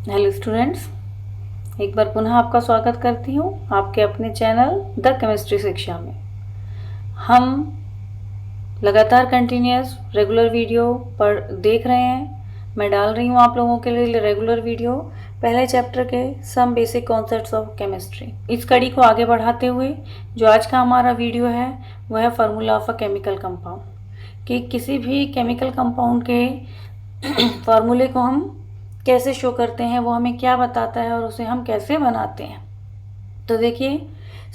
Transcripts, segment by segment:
Hello students, एक बार पुनः आपका स्वागत करती हूँ आपके अपने चैनल द केमिस्ट्री शिक्षा में। हम लगातार कंटिन्यूस रेगुलर वीडियो पर देख रहे हैं। मैं डाल रही हूँ आप लोगों के लिए रेगुलर वीडियो पहले चैप्टर के some basic concepts of chemistry. इस कड़ी को आगे बढ़ाते हुए जो आज का हमारा वीडियो है वह है formula of a chemical compound, कि किसी भी केमिकल कंपाउंड के फार्मूले को हम कैसे शो करते हैं, वो हमें क्या बताता है और उसे हम कैसे बनाते हैं। तो देखिए,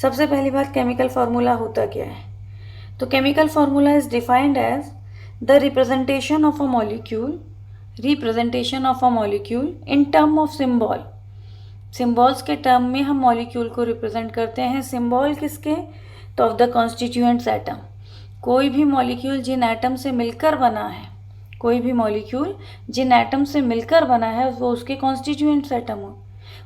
सबसे पहली बात, केमिकल फार्मूला होता क्या है। तो chemical formula is defined as the representation of a molecule in term of symbol. Symbols के टर्म में हम मॉलिक्यूल को रिप्रेजेंट करते हैं। सिंबल किसके? तो ऑफ द कॉन्स्टिट्यूएंट्स एटम। कोई भी मॉलिक्यूल जिन एटम से मिलकर बना है, कोई भी मॉलिक्यूल जिन एटम से मिलकर बना है वो उसके कॉन्स्टिट्यूएंट्स एटम हो।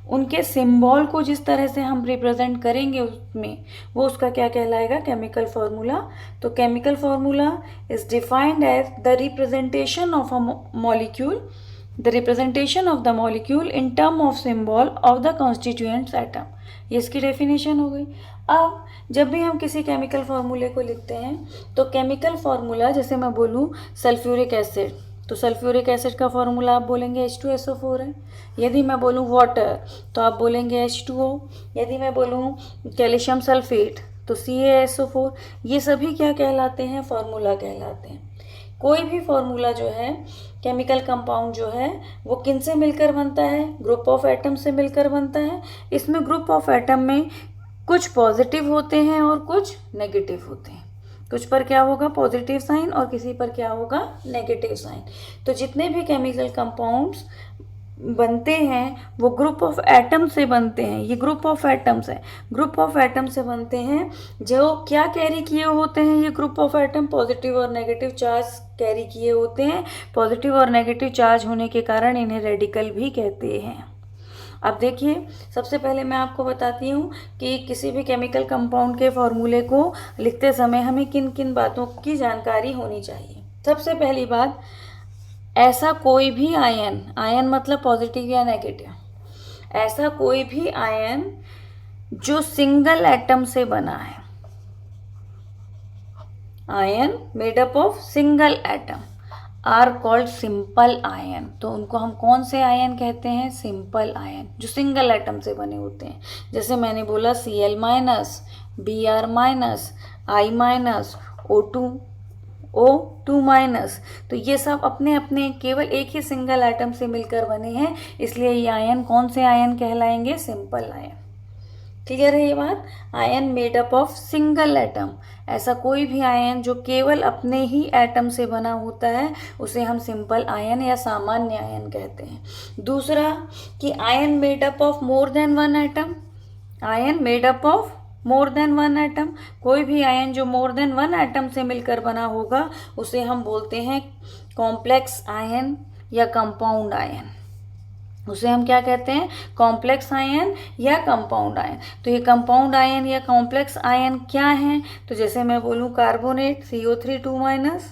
उनके सिंबल को जिस तरह से हम रिप्रेजेंट करेंगे उसमें, वो उसका क्या कहलाएगा? Chemical formula. तो chemical formula is defined as the representation of a molecule, the representation of the molecule in term of symbol of the constituents atom. ये इसकी डेफिनेशन हो गई। अब जब भी हम किसी केमिकल फार्मूले को लिखते हैं तो केमिकल फार्मूला, जैसे मैं बोलूँ सल्फ्यूरिक एसिड, तो सल्फ्यूरिक एसिड का फार्मूला आप बोलेंगे H2SO4 है। यदि मैं बोलूँ वाटर तो आप बोलेंगे H2O। यदि मैं बोलूँ कैल्शियम सल्फेट तो CaSO4। ये सभी क्या कहलाते हैं? फार्मूला कहलाते हैं। कोई भी फार्मूला जो है, केमिकल कंपाउंड जो है, वो किन से मिलकर बनता है? ग्रुप ऑफ एटम से मिलकर बनता है। इसमें ग्रुप ऑफ एटम में कुछ पॉजिटिव होते हैं और कुछ नेगेटिव होते हैं। कुछ पर क्या होगा? पॉजिटिव साइन, और किसी पर क्या होगा? Negative sign. तो जितने भी केमिकल कंपाउंड्स बनते हैं वो ग्रुप ऑफ एटम से बनते हैं। ये ग्रुप ऑफ एटम्स है, ग्रुप ऑफ एटम से बनते हैं। जो क्या कैरी किए होते हैं ये ग्रुप ऑफ एटम? पॉजिटिव और नेगेटिव चार्ज कैरी किए होते हैं। पॉजिटिव और नेगेटिव चार्ज होने के कारण इन्हें रेडिकल भी कहते हैं। अब देखिए, सबसे पहले मैं आपको बताती हूँ कि किसी भी केमिकल कंपाउंड के फॉर्मूले को लिखते समय हमें किन किन बातों की जानकारी होनी चाहिए। सबसे पहली बात, ऐसा कोई भी आयन, आयन मतलब पॉजिटिव या नेगेटिव, ऐसा कोई भी आयन जो सिंगल एटम से बना है, ion made up of single atom, are called simple ion. तो उनको हम कौन से आयन कहते हैं? सिंपल आयन, जो सिंगल एटम से बने होते हैं। जैसे मैंने बोला Cl minus, Br minus, I minus, O2 minus. तो ये सब अपने अपने केवल एक ही सिंगल एटम से मिलकर बने हैं, इसलिए ये आयन कौन से आयन कहलाएंगे? Simple ion. क्लियर है ये बात? Ion made up of single atom, ऐसा कोई भी आयन जो केवल अपने ही एटम से बना होता है उसे हम सिंपल आयन या सामान्य आयन कहते हैं। दूसरा, कि ion made up of more than one atom, ion made up of more than one atom, कोई भी आयन जो मोर देन वन एटम से मिलकर बना होगा उसे हम बोलते हैं कॉम्प्लेक्स आयन या कंपाउंड आयन। उसे हम क्या कहते हैं? कॉम्प्लेक्स आयन या कंपाउंड आयन। तो ये कंपाउंड आयन या कॉम्प्लेक्स आयन क्या हैं? तो जैसे मैं बोलूँ carbonate CO3 2 minus,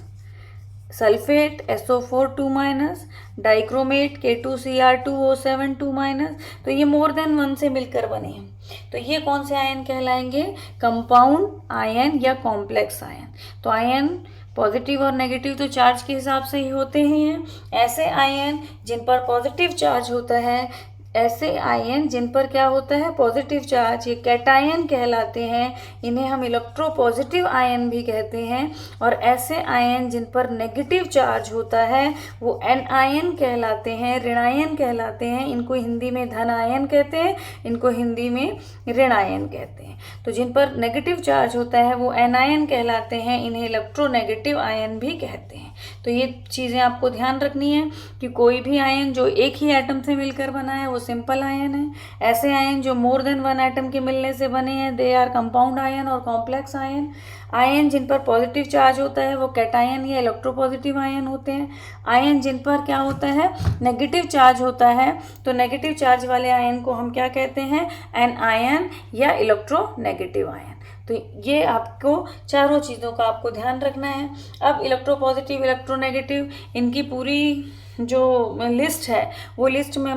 sulphate SO4 2 minus, dichromate K2Cr2O7 2 minus, तो ये मोर देन वन से मिलकर बने हैं। तो ये कौन से आयन कहलाएंगे? कंपाउंड आयन या कॉम्प्लेक्स आयन। तो आयन पॉजिटिव और नेगेटिव तो चार्ज के हिसाब से ही होते हैं। ऐसे आयन जिन पर पॉजिटिव चार्ज होता है, ऐसे आयन जिन पर क्या होता है? पॉजिटिव चार्ज, ये कैटायन कहलाते हैं। इन्हें हम इलेक्ट्रोपॉजिटिव आयन भी कहते हैं। और ऐसे आयन जिन पर नेगेटिव चार्ज होता है वो एनायन कहलाते हैं, ऋणायन कहलाते हैं। इनको हिंदी में धन आयन कहते हैं, इनको हिंदी में ऋणायन कहते हैं। तो जिन पर नेगेटिव चार्ज होता है वो एनायन कहलाते हैं, इन्हें इलेक्ट्रोनेगेटिव आयन भी कहते हैं। तो ये चीज़ें आपको ध्यान रखनी है कि कोई भी आयन जो एक ही एटम से मिलकर बना है वो सिंपल आयन है। ऐसे आयन जो मोर देन वन एटम के मिलने से बने हैं दे आर कंपाउंड आयन और कॉम्प्लेक्स आयन। आयन जिन पर पॉजिटिव चार्ज होता है वो कैटायन या इलेक्ट्रोपॉजिटिव आयन होते हैं। आयन जिन पर क्या होता है? नेगेटिव चार्ज होता है, तो नेगेटिव चार्ज वाले आयन को हम क्या कहते हैं? एनायन या इलेक्ट्रोनेगेटिव आयन। तो ये आपको चारों चीज़ों का आपको ध्यान रखना है। अब इलेक्ट्रोपॉजिटिव, इलेक्ट्रोनेगेटिव, इनकी पूरी जो लिस्ट है वो लिस्ट में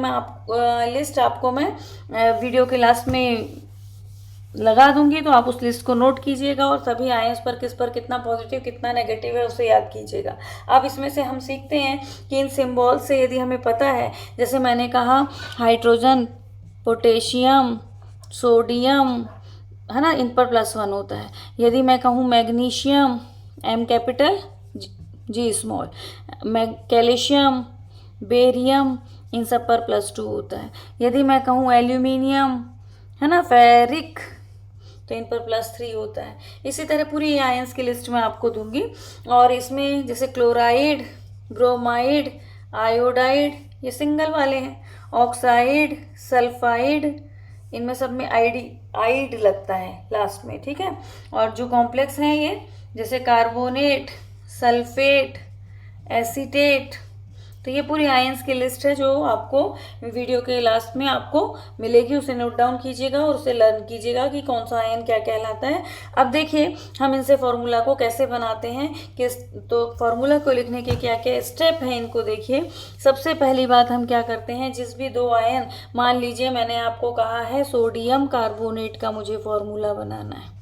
लिस्ट आपको मैं वीडियो के लास्ट में लगा दूंगी, तो आप उस लिस्ट को नोट कीजिएगा और सभी आयंस पर किस पर कितना पॉजिटिव कितना नेगेटिव है उसे याद कीजिएगा। अब इसमें से हम सीखते हैं कि इन सिंबल से यदि हमें पता है, जैसे मैंने कहा हाइड्रोजन, पोटेशियम, सोडियम, है ना, इन पर +1 होता है। यदि मैं कहूँ magnesium, M capital G small, calcium, barium, इन सब पर +2 होता है। यदि मैं कहूँ एल्यूमिनियम, है ना, फेरिक, तो इन पर +3 होता है। इसी तरह पूरी आयंस की लिस्ट मैं आपको दूंगी। और इसमें जैसे क्लोराइड, ब्रोमाइड, आयोडाइड, ये सिंगल वाले हैं, ऑक्साइड, सल्फाइड, इनमें सब में आइड लगता है लास्ट में, ठीक है। और जो कॉम्प्लेक्स हैं ये, जैसे कार्बोनेट, सल्फेट, एसीटेट, तो ये पूरी आयंस की लिस्ट है जो आपको वीडियो के लास्ट में आपको मिलेगी। उसे नोट डाउन कीजिएगा और उसे लर्न कीजिएगा कि कौन सा आयन क्या कहलाता है। अब देखिए हम इनसे फॉर्मूला को कैसे बनाते हैं, तो फॉर्मूला को लिखने के क्या क्या स्टेप हैं इनको देखिए। सबसे पहली बात हम क्या करते हैं, जिस भी दो आयन, मान लीजिए मैंने आपको कहा है सोडियम कार्बोनेट का मुझे फॉर्मूला बनाना है।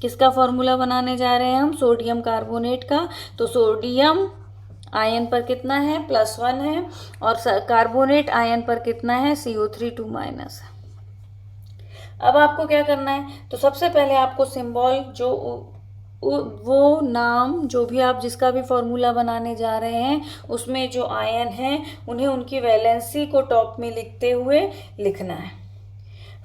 किसका फॉर्मूला बनाने जा रहे हैं हम, सोडियम कार्बोनेट का। तो सोडियम आयन पर कितना है, +1 है, और कार्बोनेट आयन पर कितना है, CO3 2 माइनस है। अब आपको क्या करना है, तो सबसे पहले आपको सिंबल जो वो नाम जो भी आप जिसका भी फॉर्मूला बनाने जा रहे हैं उसमें जो आयन हैं उन्हें उनकी वैलेंसी को टॉप में लिखते हुए लिखना है।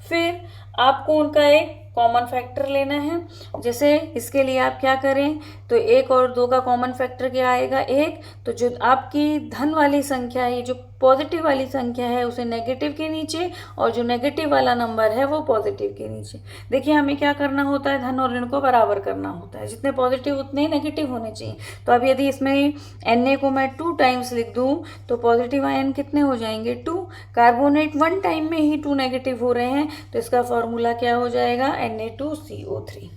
फिर आपको उनका एक कॉमन फैक्टर लेना है। जैसे इसके लिए आप क्या करें, तो 1 और 2 का कॉमन फैक्टर क्या आएगा, 1। तो जो आपकी धन वाली संख्या है, जो पॉजिटिव वाली संख्या है, उसे नेगेटिव के नीचे, और जो नेगेटिव वाला नंबर है वो पॉजिटिव के नीचे। देखिए हमें क्या करना होता है, धन और ऋण को बराबर करना होता है, जितने पॉजिटिव उतने ही नेगेटिव होने चाहिए। तो अब यदि इसमें Na को मैं 2 टाइम्स लिख दूं तो पॉजिटिव आयन कितने हो जाएंगे, 2। कार्बोनेट 1 टाइम में ही 2 नेगेटिव हो रहे हैं, तो इसका फॉर्मूला क्या हो जाएगा, Na2CO3।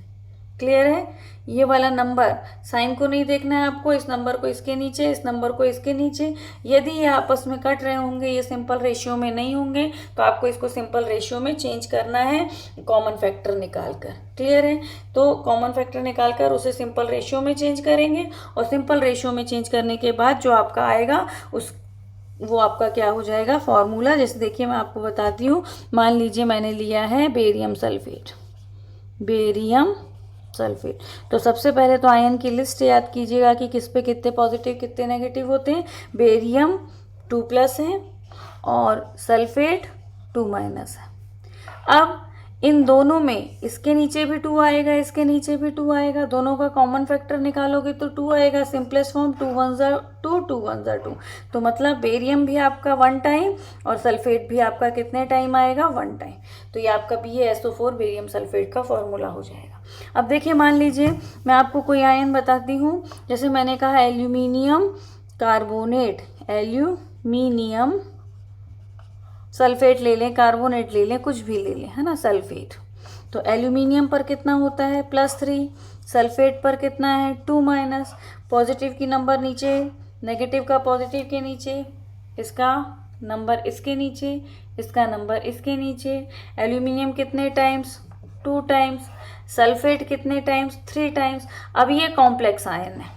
क्लियर है। ये वाला नंबर, साइन को नहीं देखना है आपको, इस नंबर को इसके नीचे, इस नंबर को इसके नीचे। यदि ये आपस में कट रहे होंगे, ये सिंपल रेशियो में नहीं होंगे, तो आपको इसको सिंपल रेशियो में चेंज करना है कॉमन फैक्टर निकाल कर। क्लियर है। तो कॉमन फैक्टर निकाल कर उसे सिंपल रेशियो में चेंज करेंगे, और सिंपल रेशियो में चेंज करने के बाद जो आपका आएगा वो आपका क्या हो जाएगा, फॉर्मूला। जैसे देखिए मैं आपको बताती हूँ, मान लीजिए मैंने लिया है बेरियम सल्फेट, तो सबसे पहले तो आयन की लिस्ट याद कीजिएगा कि किस पे कितने पॉजिटिव कितने नेगेटिव होते हैं। बेरियम 2+ है और सल्फेट 2- है। अब इन दोनों में इसके नीचे भी 2 आएगा, इसके नीचे भी 2 आएगा, दोनों का कॉमन फैक्टर निकालोगे तो 2 आएगा। सिंपलेस्ट फॉर्म 2 1 2 2 1 2, तो मतलब बेरियम भी आपका 1 टाइम और सल्फेट भी आपका कितने टाइम आएगा, 1 टाइम। तो ये आपका BaSO4 बेरियम सल्फेट का फॉर्मूला हो जाएगा। अब देखिए मान लीजिए मैं आपको कोई आयन बताती हूँ, जैसे मैंने कहा एल्यूमिनियम कार्बोनेट, एल्यूमिनियम सल्फेट ले लें, कार्बोनेट ले लें, कुछ भी ले लें, है ना, सल्फेट। तो एल्यूमिनियम पर कितना होता है, +3, सल्फेट पर कितना है, 2-। पॉजिटिव की नंबर नीचे, नेगेटिव का पॉजिटिव के नीचे, इसका नंबर इसके नीचे, इसका नंबर इसके नीचे। एल्यूमिनियम कितने टाइम्स, 2 टाइम्स, सल्फेट कितने टाइम्स, 3 टाइम्स। अब ये कॉम्प्लेक्स आयन है,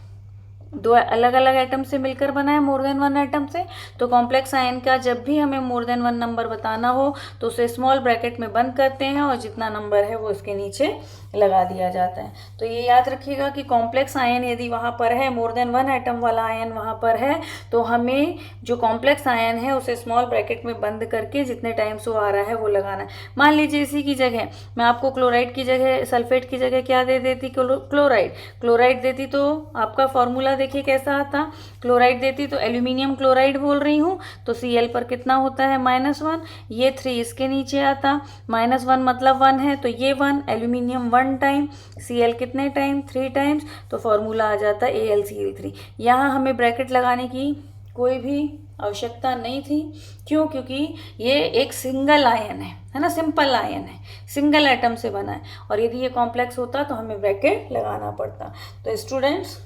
2 अलग अलग एटम से मिलकर बना है, मोर देन 1 एटम से। तो कॉम्प्लेक्स आयन का जब भी हमें मोर देन 1 नंबर बताना हो तो उसे स्मॉल ब्रैकेट में बंद करते हैं और जितना नंबर है वो इसके नीचे लगा दिया जाता है। तो ये याद रखिएगा कि कॉम्प्लेक्स आयन यदि वहाँ पर है, मोर देन 1 एटम वाला आयन वहाँ पर है, तो हमें जो कॉम्प्लेक्स आयन है उसे स्मॉल ब्रैकेट में बंद करके जितने टाइम्स वो आ रहा है वो लगाना है। मान लीजिए इसी की जगह मैं आपको क्लोराइड की जगह, सल्फेट की जगह क्या दे देती, क्लोराइड देती, तो आपका फॉर्मूला देखिए कैसा आता। क्लोराइड देती तो एल्यूमिनियम क्लोराइड बोल रही हूँ, तो Cl पर कितना होता है, -1। ये 3 इसके नीचे आता, -1 मतलब 1 है, तो ये 1, एल्यूमिनियम 1 टाइम, Cl कितने टाइम, 3 टाइम्स, तो फॉर्मूला आ जाता है AlCl3। यहाँ हमें ब्रैकेट लगाने की कोई भी आवश्यकता नहीं थी। क्यों, क्योंकि ये एक सिंगल आयन है ना, सिंपल आयन है, सिंगल एटम से बना है, और यदि ये कॉम्प्लेक्स होता तो हमें ब्रैकेट लगाना पड़ता। तो स्टूडेंट्स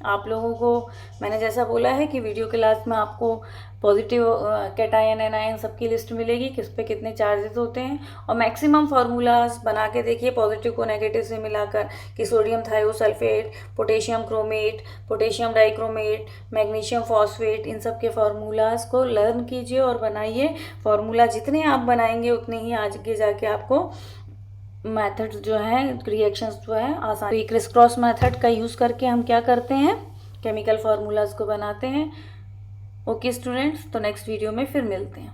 आप लोगों को मैंने जैसा बोला है कि वीडियो क्लास में आपको पॉजिटिव कैटायन एनायन सबकी लिस्ट मिलेगी, किस पे कितने चार्जेस होते हैं, और मैक्सिमम फार्मूलाज बना के देखिए पॉजिटिव को नेगेटिव से मिलाकर कि sodium thiosulphate, potassium chromate, potassium dichromate, magnesium phosphate, इन सब के फार्मूलाज को लर्न कीजिए और बनाइए। फार्मूला जितने आप बनाएंगे उतने ही आगे जाके आपको मेथड जो है, रिएक्शंस जो है आसान। तो ये क्रिस क्रॉस मेथड का यूज़ करके हम क्या करते हैं, केमिकल फार्मूलाज को बनाते हैं। ओके स्टूडेंट्स, तो नेक्स्ट वीडियो में फिर मिलते हैं।